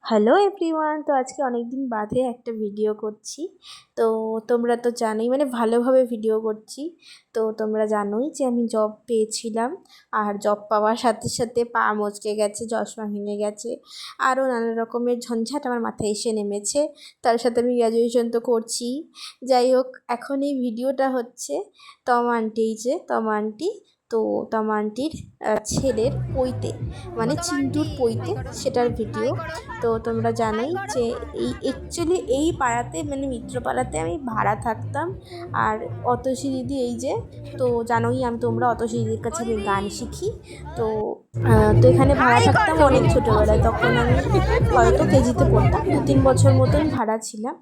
Hello everyone, তো আজকে অনেক দিন বাদে একটা ভিডিও করছি। তো তোমরা তো জানোই, মানে ভালোভাবে ভিডিও করছি। তো তোমরা জানোই যে আমি জব পেয়েছিলাম, আর জব পাওয়ার সাথে সাথে পা মচকে গেছে, চশমা ভেঙে গেছে, আরও নানা রকমের ঝঞ্ঝাট আমার মাথায় এসে নেমেছে। তার সাথে আমি গ্র্যাজুয়েশন তো করছি। যাই হোক, এখন এই ভিডিওটা হচ্ছে তমা আন্টি, এই যে তমা আন্টি, তো তমা আন্টির ছেলের পৈতে, মানে চিন্টুর পৈতে, সেটার ভিডিও। তো তোমরা জানোই যে অ্যাকচুয়ালি এই পাড়াতে, মানে মিত্রপাড়াতে আমি ভাড়া থাকতাম। আর অতসী দিদি, এই যে, তো জানোই তোমরা অতসী দিদির কাছে আমি গান শিখি। তো তো এখানে ভাড়া থাকতাম অনেক ছোটোবেলায়, তখন আমি হয়তো কেজিতে পড়তাম, 2-3 বছর মতন ভাড়া ছিলাম।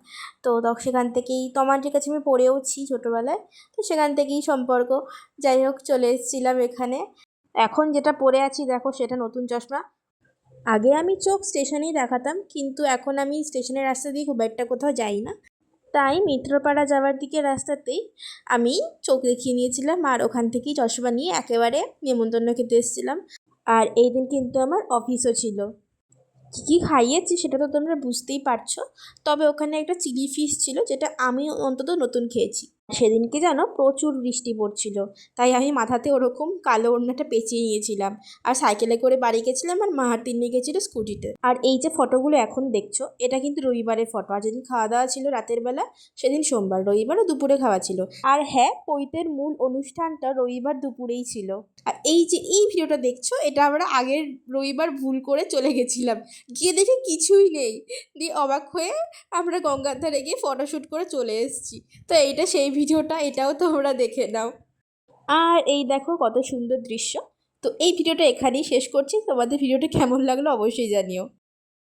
তো সেখান থেকেই তমাটির কাছে আমি পড়েওছি ছোটোবেলায়। তো সেখান থেকেই সম্পর্ক। যাই হোক, চলে এসেছিলাম এখানে। এখন যেটা পরে আছি দেখো, সেটা নতুন চশমা। আগে আমি চোখ স্টেশনেই দেখাতাম, কিন্তু এখন আমি স্টেশনের রাস্তা দিয়ে খুব একটা কোথাও যাই না। তাই মিত্রপাড়া যাওয়ার দিকে রাস্তাতেই আমি চোখ দেখিয়ে নিয়েছিলাম, আর ওখান থেকেই চশমা নিয়ে একেবারে নেমন্তন্ন খেতে এসেছিলাম। আর এই দিন কিন্তু আমার অফিসও ছিল। কী খাইয়েছি সেটা তো তোমরা বুঝতেই পারছো। তবে ওখানে একটা চিলি ফিশ ছিল, যেটা আমি অন্তত নতুন খেয়েছি। সেদিনকে জানো প্রচুর বৃষ্টি পড়ছিল, তাই আমি মাথাতে ওরকম কালো ওড়নাটা পেঁচিয়ে নিয়েছিলাম। আর সাইকেলে করে বাড়ি গেছিলাম, আর মা তিন্নি গেছিলো স্কুটিতে। আর এই যে ফটোগুলো এখন দেখছো, এটা কিন্তু রবিবারের ফটো। আর যেদিন খাওয়া দাওয়া ছিল রাতের বেলা, সেদিন সোমবার, রবিবারও দুপুরে খাওয়া ছিল। আর হ্যাঁ, পৈতের মূল অনুষ্ঠানটা রবিবার দুপুরেই ছিল। আর এই যে এই ভিডিওটা দেখছো, এটা আমরা আগের রবিবার ভুল করে চলে গেছিলাম, গিয়ে দেখে কিছুই নেই। দিয়ে অবাক হয়ে আমরা গঙ্গার ধারে গিয়ে ফটোশ্যুট করে চলে এসেছি। তো এইটা সেই ভিডিওটা, এটাও তোমরা দেখে নাও। আর এই দেখো কত সুন্দর দৃশ্য। তো এই ভিডিওটা এখানেই শেষ করছি। তোমাদের ভিডিওটা কেমন লাগলো অবশ্যই জানিও।